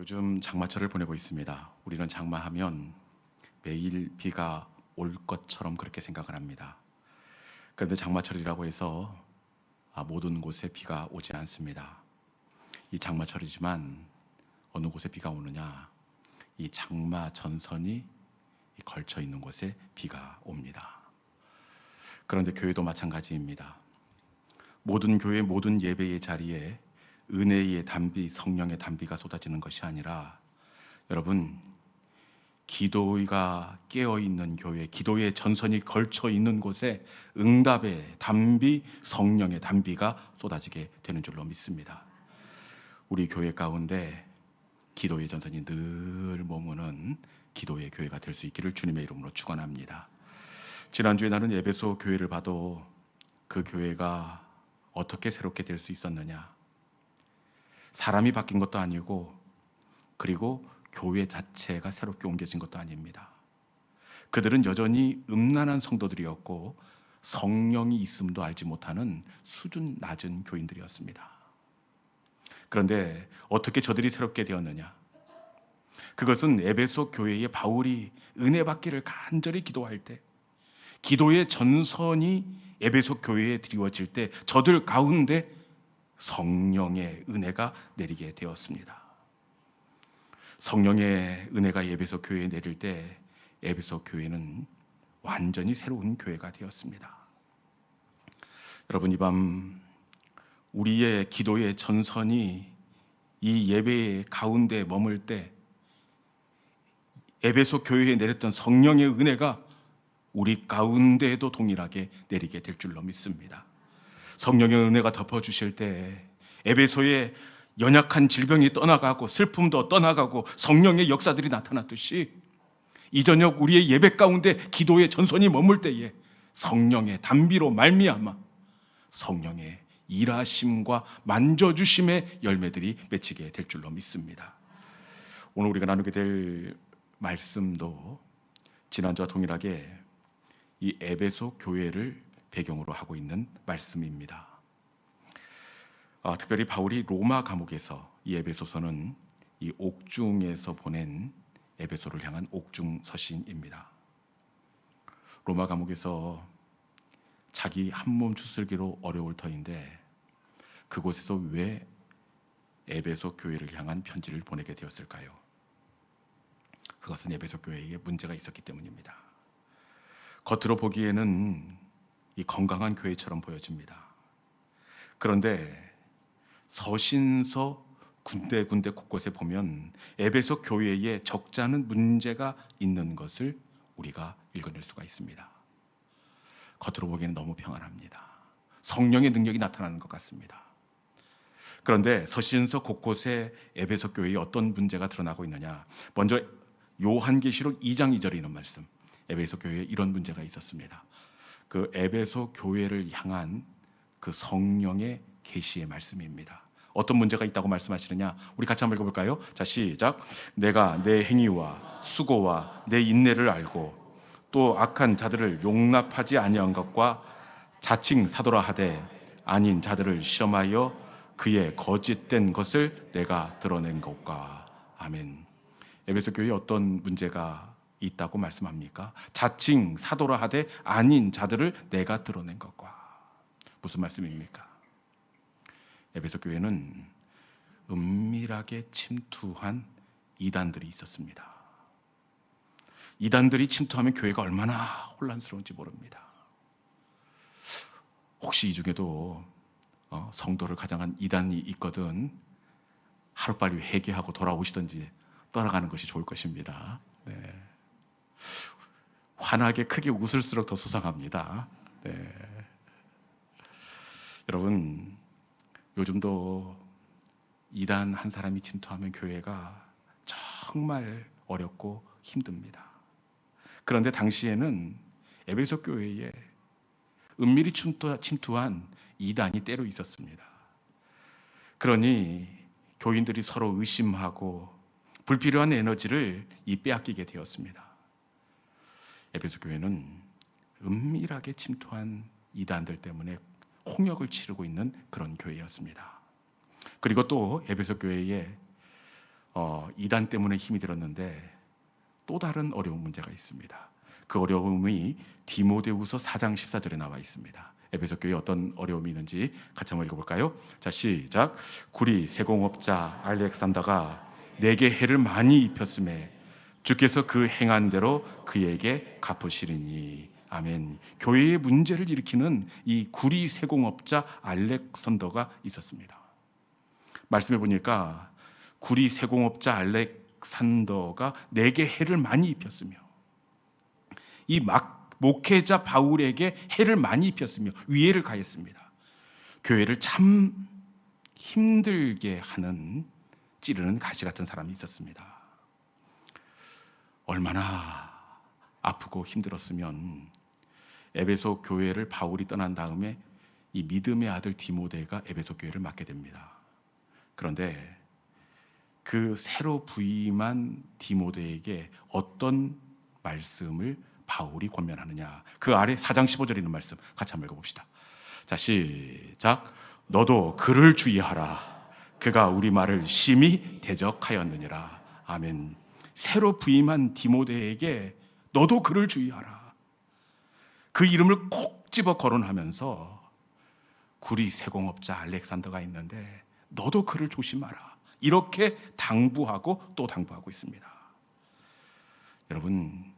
요즘 장마철을 보내고 있습니다. 우리는 장마하면 매일 비가 올 것처럼 그렇게 생각을 합니다. 그런데 장마철이라고 해서 모든 곳에 비가 오지 않습니다. 이 장마철이지만 어느 곳에 비가 오느냐? 이 장마 전선이 걸쳐 있는 곳에 비가 옵니다. 그런데 교회도 마찬가지입니다. 모든 교회, 모든 예배의 자리에 은혜의 단비, 성령의 단비가 쏟아지는 것이 아니라, 여러분, 기도가 깨어있는 교회, 기도의 전선이 걸쳐 있는 곳에 응답의 단비, 성령의 단비가 쏟아지게 되는 줄로 믿습니다. 우리 교회 가운데 기도의 전선이 늘 머무는 기도의 교회가 될 수 있기를 주님의 이름으로 축원합니다. 지난주에 나는 에베소 교회를 봐도 그 교회가 어떻게 새롭게 될 수 있었느냐? 사람이 바뀐 것도 아니고, 그리고 교회 자체가 새롭게 옮겨진 것도 아닙니다. 그들은 여전히 음란한 성도들이었고 성령이 있음도 알지 못하는 수준 낮은 교인들이었습니다. 그런데 어떻게 저들이 새롭게 되었느냐? 그것은 에베소 교회의 바울이 은혜 받기를 간절히 기도할 때, 기도의 전선이 에베소 교회에 드리워질 때 저들 가운데 성령의 은혜가 내리게 되었습니다. 성령의 은혜가 에베소 교회에 내릴 때 에베소 교회는 완전히 새로운 교회가 되었습니다. 여러분, 이 밤 우리의 기도의 전선이 이 예배의 가운데 머물 때 에베소 교회에 내렸던 성령의 은혜가 우리 가운데에도 동일하게 내리게 될 줄로 믿습니다. 성령의 은혜가 덮어주실 때 에베소의 연약한 질병이 떠나가고 슬픔도 떠나가고 성령의 역사들이 나타났듯이, 이 저녁 우리의 예배 가운데 기도의 전선이 머물 때에 성령의 단비로 말미암아 성령의 일하심과 만져주심의 열매들이 맺히게 될 줄로 믿습니다. 오늘 우리가 나누게 될 말씀도 지난주와 동일하게 이 에베소 교회를 배경으로 하고 있는 말씀입니다. 특별히 바울이 로마 감옥에서, 이 에베소서는 이 옥중에서 보낸 에베소를 향한 옥중 서신입니다. 로마 감옥에서 자기 한몸 추스르기로 어려울 터인데 그곳에서 왜 에베소 교회를 향한 편지를 보내게 되었을까요? 그것은 에베소 교회에 문제가 있었기 때문입니다. 겉으로 보기에는 이 건강한 교회처럼 보여집니다. 그런데 서신서 군데군데 곳곳에 보면 에베소 교회에 적지 않은 문제가 있는 것을 우리가 읽어낼 수가 있습니다. 겉으로 보기에는 너무 평안합니다. 성령의 능력이 나타나는 것 같습니다. 그런데 서신서 곳곳에 에베소 교회에 어떤 문제가 드러나고 있느냐? 먼저 요한계시록 2장 2절에 있는 말씀, 에베소 교회에 이런 문제가 있었습니다. 그 에베소 교회를 향한 그 성령의 계시의 말씀입니다. 어떤 문제가 있다고 말씀하시느냐? 우리 같이 한번 읽어볼까요? 자, 시작. 내가 내 행위와 수고와 내 인내를 알고 또 악한 자들을 용납하지 아니한 것과 자칭 사도라 하되 아닌 자들을 시험하여 그의 거짓된 것을 내가 드러낸 것과. 아멘. 에베소 교회에 어떤 문제가 있다고 말씀합니까? 자칭 사도라 하되 아닌 자들을 내가 드러낸 것과. 무슨 말씀입니까? 에베소 교회는 은밀하게 침투한 이단들이 있었습니다. 이단들이 침투하면 교회가 얼마나 혼란스러운지 모릅니다. 혹시 이 중에도 성도를 가장한 이단이 있거든 하루빨리 회개하고 돌아오시든지 떠나가는 것이 좋을 것입니다. 네. 환하게 크게 웃을수록 더 수상합니다. 네. 여러분, 요즘도 이단 한 사람이 침투하면 교회가 정말 어렵고 힘듭니다. 그런데 당시에는 에베소 교회에 은밀히 침투한 이단이 때로 있었습니다. 그러니 교인들이 서로 의심하고 불필요한 에너지를 빼앗기게 되었습니다. 에베소 교회는 은밀하게 침투한 이단들 때문에 홍역을 치르고 있는 그런 교회였습니다. 그리고 또 에베소 교회에 이단 때문에 힘이 들었는데 또 다른 어려운 문제가 있습니다. 그 어려움이 디모데후서 4장 14절에 나와 있습니다. 에베소 교회에 어떤 어려움이 있는지 같이 한번 읽어볼까요? 자, 시작. 구리 세공업자 알렉산더가 내게 해를 많이 입혔음에 주께서 그 행한 대로 그에게 갚으시리니. 아멘. 교회의 문제를 일으키는 이 구리 세공업자 알렉산더가 있었습니다. 말씀해 보니까 구리 세공업자 알렉산더가 내게 해를 많이 입혔으며 이 목회자 바울에게 해를 많이 입혔으며 위해를 가했습니다. 교회를 참 힘들게 하는 찌르는 가시 같은 사람이 있었습니다. 얼마나 아프고 힘들었으면 에베소 교회를 바울이 떠난 다음에 이 믿음의 아들 디모데가 에베소 교회를 맡게 됩니다. 그런데 그 새로 부임한 디모데에게 어떤 말씀을 바울이 권면하느냐, 그 아래 4장 15절에 있는 말씀 같이 한번 읽어봅시다. 자, 시작. 너도 그를 주의하라. 그가 우리 말을 심히 대적하였느니라. 아멘. 새로 부임한 디모데에게 너도 그를 주의하라. 그 이름을 콕 집어 거론하면서 구리 세공업자 알렉산더가 있는데 너도 그를 조심하라. 이렇게 당부하고 또 당부하고 있습니다. 여러분,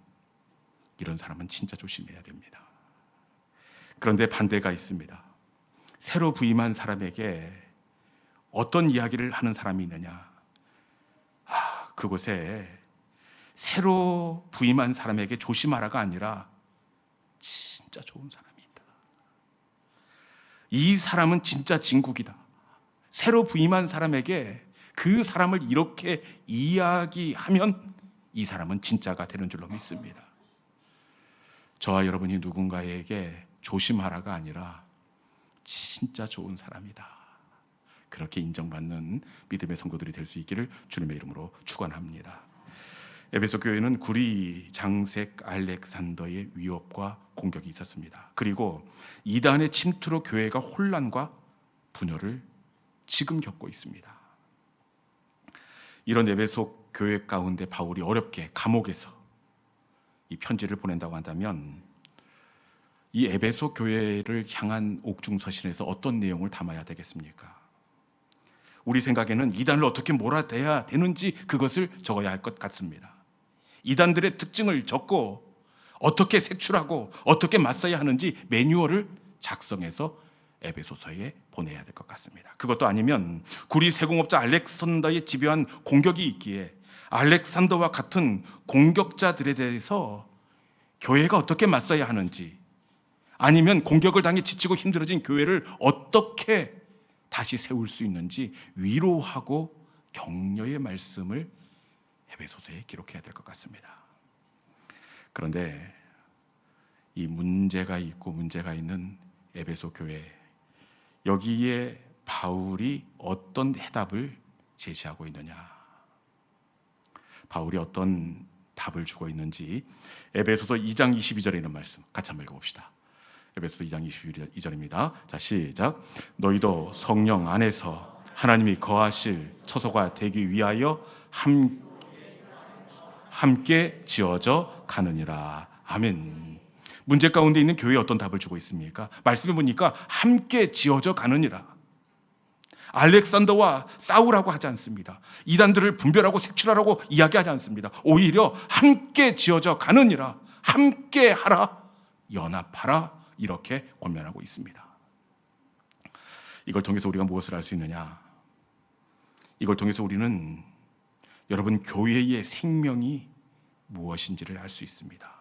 이런 사람은 진짜 조심해야 됩니다. 그런데 반대가 있습니다. 새로 부임한 사람에게 어떤 이야기를 하는 사람이 있느냐? 그곳에 새로 부임한 사람에게 조심하라가 아니라 진짜 좋은 사람입니다. 이 사람은 진짜 진국이다. 새로 부임한 사람에게 그 사람을 이렇게 이야기하면 이 사람은 진짜가 되는 줄로 믿습니다. 저와 여러분이 누군가에게 조심하라가 아니라 진짜 좋은 사람이다, 그렇게 인정받는 믿음의 성도들이 될 수 있기를 주님의 이름으로 축원합니다. 에베소 교회는 구리 장색 알렉산더의 위협과 공격이 있었습니다. 그리고 이단의 침투로 교회가 혼란과 분열을 지금 겪고 있습니다. 이런 에베소 교회 가운데 바울이 어렵게 감옥에서 이 편지를 보낸다고 한다면 이 에베소 교회를 향한 옥중서신에서 어떤 내용을 담아야 되겠습니까? 우리 생각에는 이단을 어떻게 몰아내야 되는지 그것을 적어야 할 것 같습니다. 이단들의 특징을 적고 어떻게 색출하고 어떻게 맞서야 하는지 매뉴얼을 작성해서 에베소서에 보내야 될 것 같습니다. 그것도 아니면 구리 세공업자 알렉산더의 집요한 공격이 있기에 알렉산더와 같은 공격자들에 대해서 교회가 어떻게 맞서야 하는지, 아니면 공격을 당해 지치고 힘들어진 교회를 어떻게 다시 세울 수 있는지 위로하고 격려의 말씀을 에베소서에 기록해야 될 것 같습니다. 그런데 이 문제가 있고 문제가 있는 에베소 교회, 여기에 바울이 어떤 해답을 제시하고 있느냐, 바울이 어떤 답을 주고 있는지 에베소서 2장 22절에 있는 말씀 같이 한번 읽어봅시다. 에베소서 2장 22절입니다. 자, 시작. 너희도 성령 안에서 하나님이 거하실 처소가 되기 위하여 함께 지어져 가느니라. 아멘. 문제 가운데 있는 교회에 어떤 답을 주고 있습니까? 말씀해 보니까 함께 지어져 가느니라. 알렉산더와 싸우라고 하지 않습니다. 이단들을 분별하고 색출하라고 이야기하지 않습니다. 오히려 함께 지어져 가느니라, 함께 하라, 연합하라, 이렇게 권면하고 있습니다. 이걸 통해서 우리가 무엇을 알 수 있느냐? 이걸 통해서 우리는 여러분 교회의 생명이 무엇인지를 알 수 있습니다.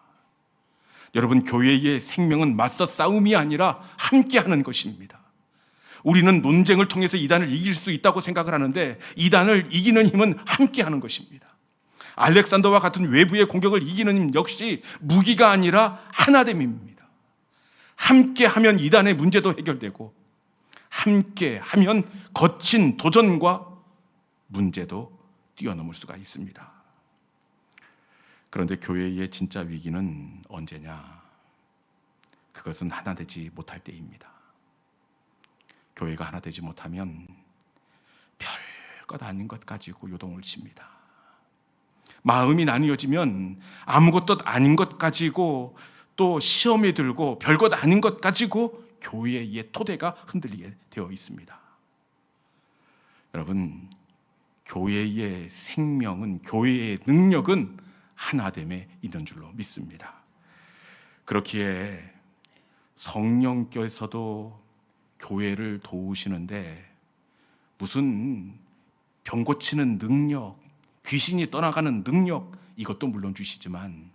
여러분 교회의 생명은 맞서 싸움이 아니라 함께하는 것입니다. 우리는 논쟁을 통해서 이단을 이길 수 있다고 생각을 하는데 이단을 이기는 힘은 함께하는 것입니다. 알렉산더와 같은 외부의 공격을 이기는 힘 역시 무기가 아니라 하나됨입니다. 함께하면 이단의 문제도 해결되고 함께하면 거친 도전과 문제도 뛰어넘을 수가 있습니다. 그런데 교회의 진짜 위기는 언제냐? 그것은 하나 되지 못할 때입니다. 교회가 하나 되지 못하면 별 별것 아닌 것 가지고 요동을 칩니다. 마음이 나뉘어지면 아무것도 아닌 것 가지고 또 시험에 들고 별것 아닌 것 가지고 교회의 토대가 흔들리게 되어 있습니다. 여러분, 교회의 생명은, 교회의 능력은 하나됨에 있는 줄로 믿습니다. 그렇기에 성령께서도 교회를 도우시는데 무슨 병 고치는 능력, 귀신이 떠나가는 능력, 이것도 물론 주시지만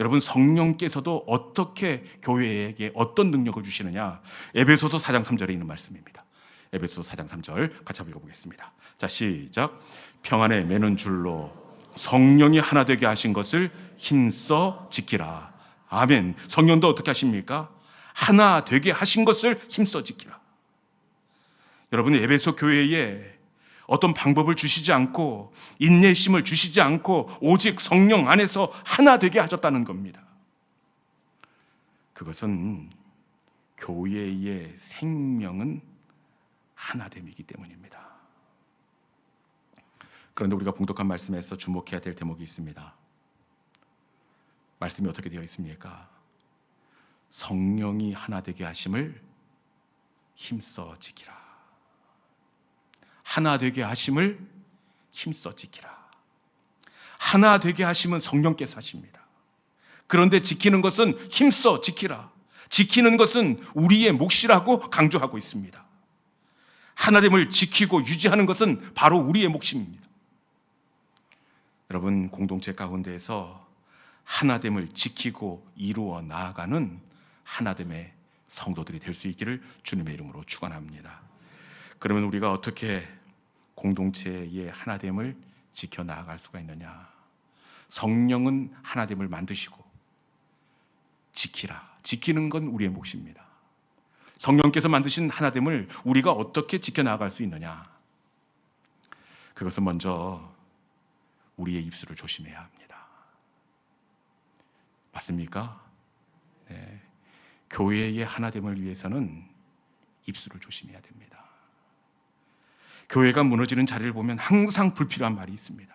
여러분, 성령께서도 어떻게 교회에게 어떤 능력을 주시느냐, 에베소서 4장 3절에 있는 말씀입니다. 에베소서 4장 3절 같이 한번 읽어보겠습니다. 자, 시작. 평안에 매는 줄로 성령이 하나 되게 하신 것을 힘써 지키라. 아멘. 성령도 어떻게 하십니까? 하나 되게 하신 것을 힘써 지키라. 여러분, 에베소 교회에 어떤 방법을 주시지 않고 인내심을 주시지 않고 오직 성령 안에서 하나 되게 하셨다는 겁니다. 그것은 교회의 생명은 하나됨이기 때문입니다. 그런데 우리가 봉독한 말씀에서 주목해야 될 대목이 있습니다. 말씀이 어떻게 되어 있습니까? 성령이 하나 되게 하심을 힘써 지키라. 하나 되게 하심을 힘써 지키라. 하나 되게 하심은 성령께서 하십니다. 그런데 지키는 것은 힘써 지키라. 지키는 것은 우리의 몫이라고 강조하고 있습니다. 하나됨을 지키고 유지하는 것은 바로 우리의 몫입니다. 여러분, 공동체 가운데에서 하나됨을 지키고 이루어 나아가는 하나됨의 성도들이 될 수 있기를 주님의 이름으로 축원합니다. 그러면 우리가 어떻게 공동체의 하나됨을 지켜 나아갈 수가 있느냐? 성령은 하나됨을 만드시고 지키라. 지키는 건 우리의 몫입니다. 성령께서 만드신 하나됨을 우리가 어떻게 지켜 나아갈 수 있느냐? 그것은 먼저 우리의 입술을 조심해야 합니다. 맞습니까? 네. 교회의 하나됨을 위해서는 입술을 조심해야 됩니다. 교회가 무너지는 자리를 보면 항상 불필요한 말이 있습니다.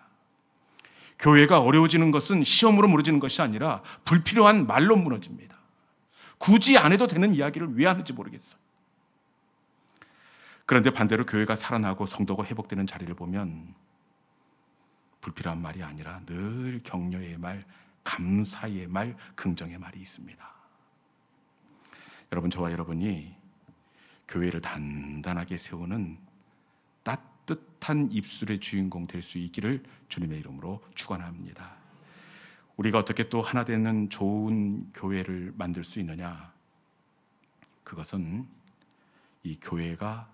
교회가 어려워지는 것은 시험으로 무너지는 것이 아니라 불필요한 말로 무너집니다. 굳이 안 해도 되는 이야기를 왜 하는지 모르겠어요. 그런데 반대로 교회가 살아나고 성도가 회복되는 자리를 보면 불필요한 말이 아니라 늘 격려의 말, 감사의 말, 긍정의 말이 있습니다. 여러분, 저와 여러분이 교회를 단단하게 세우는 따뜻한 입술의 주인공 될 수 있기를 주님의 이름으로 축원합니다. 우리가 어떻게 또 하나 되는 좋은 교회를 만들 수 있느냐? 그것은 이 교회가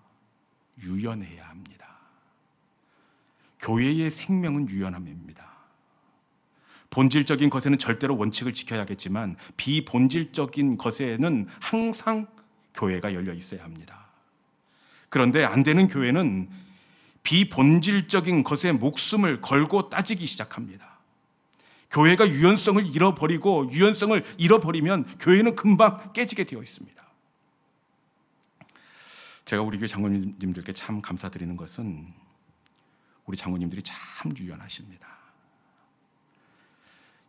유연해야 합니다. 교회의 생명은 유연함입니다. 본질적인 것에는 절대로 원칙을 지켜야겠지만 비본질적인 것에는 항상 교회가 열려 있어야 합니다. 그런데 안 되는 교회는 비본질적인 것에 목숨을 걸고 따지기 시작합니다. 교회가 유연성을 잃어버리면 교회는 금방 깨지게 되어 있습니다. 제가 우리 교회 장로님들께 참 감사드리는 것은 우리 장로님들이 참 유연하십니다.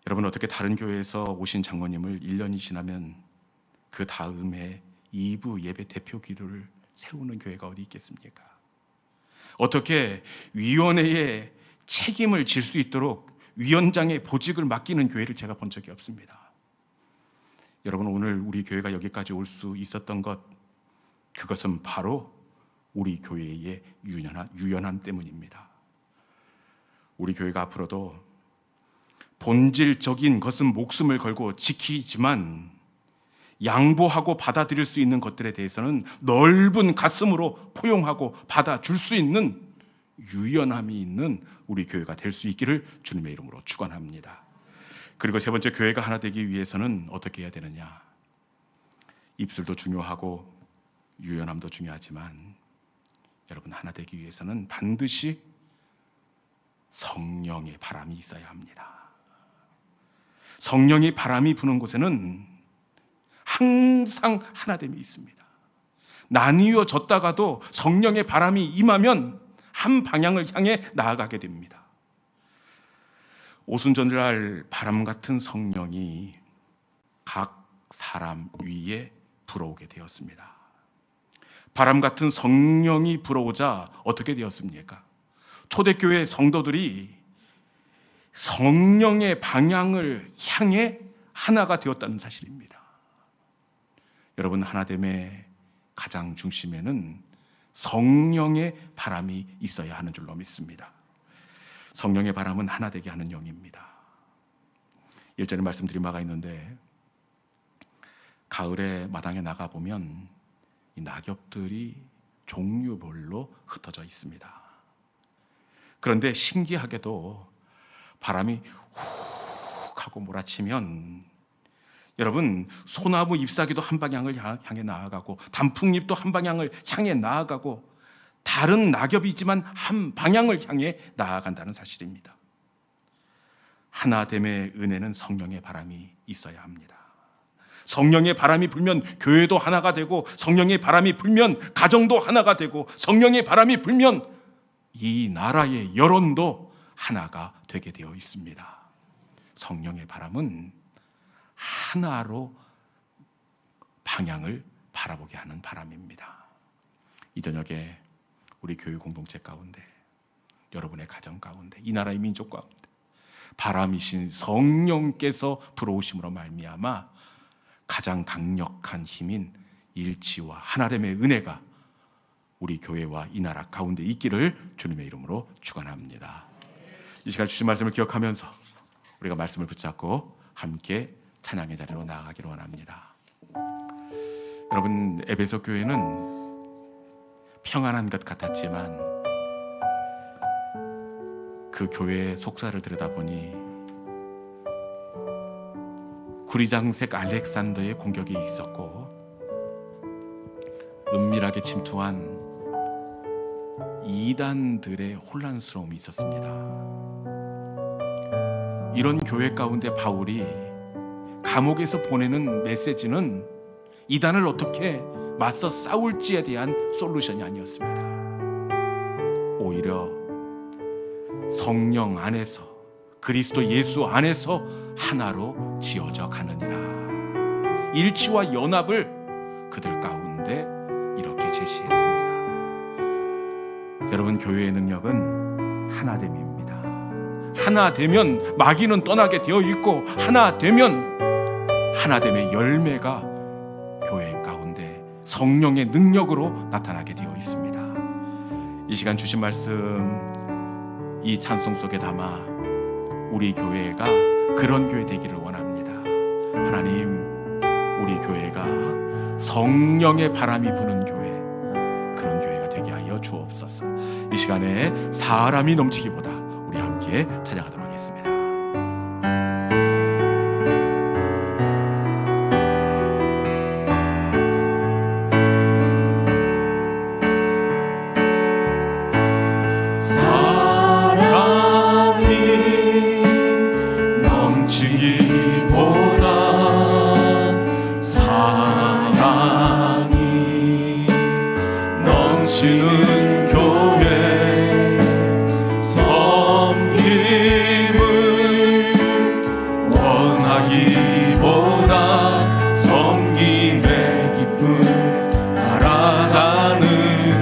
여러분, 어떻게 다른 교회에서 오신 장로님을 1년이 지나면 그 다음에 2부 예배 대표 기도를 세우는 교회가 어디 있겠습니까? 어떻게 위원회에 책임을 질 수 있도록 위원장의 보직을 맡기는 교회를 제가 본 적이 없습니다. 여러분, 오늘 우리 교회가 여기까지 올 수 있었던 것, 그것은 바로 우리 교회의 유연함 때문입니다. 우리 교회가 앞으로도 본질적인 것은 목숨을 걸고 지키지만 양보하고 받아들일 수 있는 것들에 대해서는 넓은 가슴으로 포용하고 받아줄 수 있는 유연함이 있는 우리 교회가 될 수 있기를 주님의 이름으로 축원합니다. 그리고 세 번째, 교회가 하나 되기 위해서는 어떻게 해야 되느냐? 입술도 중요하고 유연함도 중요하지만 여러분, 하나 되기 위해서는 반드시 성령의 바람이 있어야 합니다. 성령의 바람이 부는 곳에는 항상 하나됨이 있습니다. 나뉘어졌다가도 성령의 바람이 임하면 한 방향을 향해 나아가게 됩니다. 오순절날 바람 같은 성령이 각 사람 위에 불어오게 되었습니다. 바람 같은 성령이 불어오자 어떻게 되었습니까? 초대교회 성도들이 성령의 방향을 향해 하나가 되었다는 사실입니다. 여러분, 하나됨의 가장 중심에는 성령의 바람이 있어야 하는 줄로 믿습니다. 성령의 바람은 하나 되게 하는 영입니다. 1절에 말씀드린 바가 있는데, 가을에 마당에 나가보면 이 낙엽들이 종류별로 흩어져 있습니다. 그런데 신기하게도 바람이 훅 하고 몰아치면 여러분, 소나무 잎사귀도 한 방향을 향해 나아가고 단풍잎도 한 방향을 향해 나아가고 다른 낙엽이지만 한 방향을 향해 나아간다는 사실입니다. 하나됨의 은혜는 성령의 바람이 있어야 합니다. 성령의 바람이 불면 교회도 하나가 되고, 성령의 바람이 불면 가정도 하나가 되고, 성령의 바람이 불면 이 나라의 여론도 하나가 되게 되어 있습니다. 성령의 바람은 하나로 방향을 바라보게 하는 바람입니다. 이 저녁에 우리 교회 공동체 가운데, 여러분의 가정 가운데, 이 나라의 민족 가운데 바람이신 성령께서 불어오심으로 말미암아 가장 강력한 힘인 일치와 하나됨의 은혜가 우리 교회와 이 나라 가운데 있기를 주님의 이름으로 축원합니다. 이 시간 주신 말씀을 기억하면서 우리가 말씀을 붙잡고 함께 찬양의 자리로 나아가기를 원합니다. 여러분, 에베소 교회는 평안한 것 같았지만 그 교회의 속사를 들여다보니 구리장색 알렉산더의 공격이 있었고, 은밀하게 침투한 이단들의 혼란스러움이 있었습니다. 이런 교회 가운데 바울이 감옥에서 보내는 메시지는 이단을 어떻게 맞서 싸울지에 대한 솔루션이 아니었습니다. 오히려 성령 안에서, 그리스도 예수 안에서 하나로 지어져 가느니라, 일치와 연합을 그들 가운데 이렇게 제시했습니다. 여러분, 교회의 능력은 하나됨입니다. 하나 되면 마귀는 떠나게 되어 있고, 하나 되면 하나됨의 열매가 교회 가운데 성령의 능력으로 나타나게 되어 있습니다. 이 시간 주신 말씀, 이 찬송 속에 담아 우리 교회가 그런 교회 되기를 원합니다. 하나님, 우리 교회가 성령의 바람이 부는 교회, 그런 교회가 되게 하여 주옵소서. 이 시간에 사람이 넘치기보다 우리 함께 찬양하도록 하겠습니다.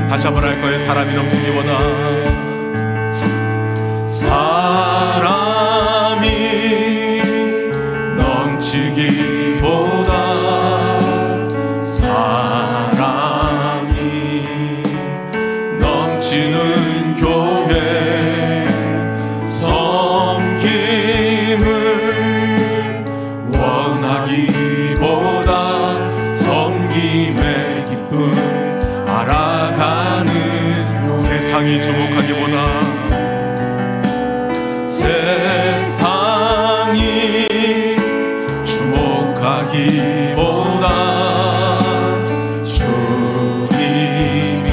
다시 한번 할 거예요. 사람이 넘치기보다, 사람이 넘치기보다, 사람이 넘치는 교회, 섬김을 원하기보다 섬김의 기쁨 알아가는, 세상이 주목하기보다, 세상이 주목하기보다 주님이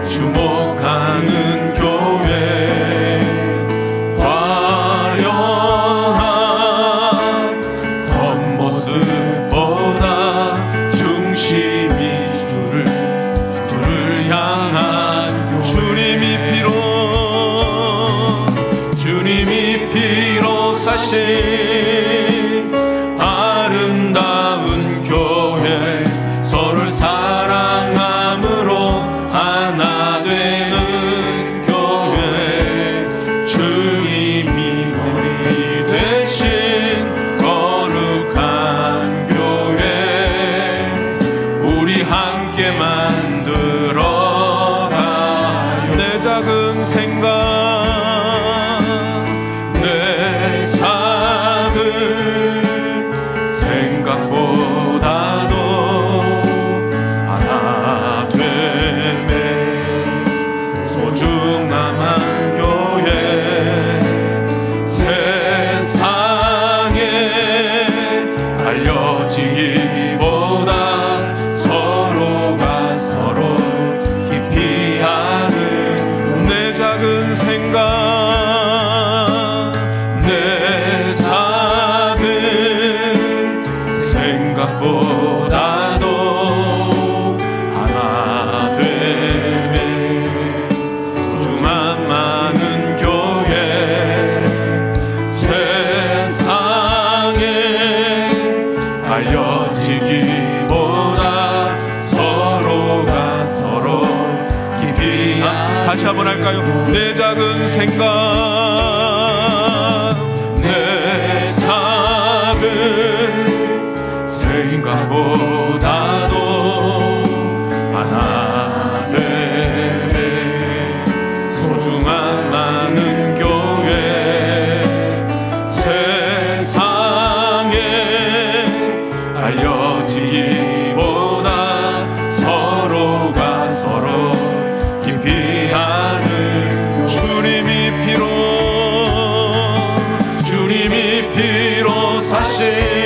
주목하는 교회, 화려한 겉모습보다 중심이 주를 향한 주님 한번 할까요? 내 작은 생각, 내 작은 생각보다도 하나됨에 소중한 많은 교회 세상에 알려지기보다 서로가 서로 깊이 아는 주님이 피로 사신